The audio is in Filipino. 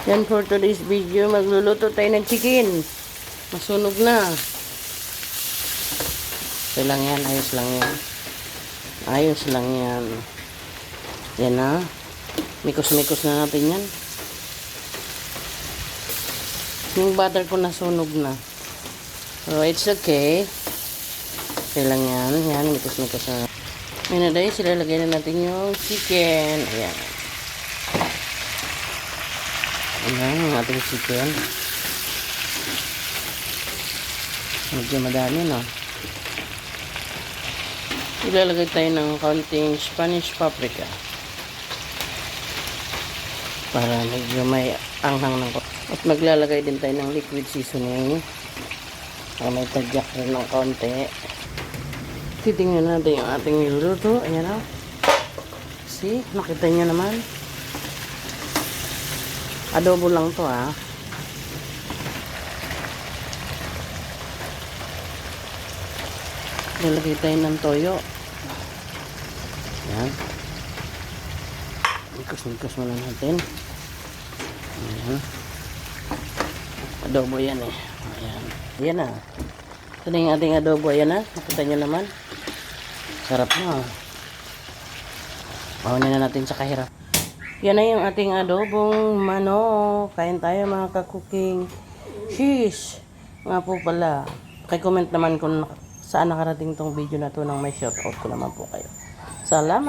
Yan for today's video. Magluluto tayo ng chicken. Masunog na. Okay lang yan. Ayos lang yan. Ayos lang yan. Yan na. Mikos-mikos na natin yan. Yung butter ko nasunog na. So, it's okay. Okay lang yan. Yan, mikos-mikos na. Ngayon na dahil, sila lagay na natin yung chicken. Ayan. Ayan, ang ating chicken. Medyo madami, no? Ilalagay tayo ng kaunting Spanish paprika. Para medyo may anghang ng konti. At maglalagay din tayo ng liquid seasoning. Para may tadyak rin ng konti. Titingnan natin yung ating niluluto. Ayan o. See? Nakita nyo naman. Adobo lang to ah. Lalagay tayo ng toyo. Ayan. Ikos-ikos muna natin. Ayan. Adobo yan eh. Ayan. Ayan na. Ito na yung ating adobo. Ayan na. Nakita nyo naman. Sarap na. Paunin na natin sa kahirap. Yan na yung ating adobong manok. Kain tayo mga ka-cooking. Sheesh! Nga po pala. Comment naman kung saan nakarating tong video na to nang may shoutout ko naman po kayo. Salamat!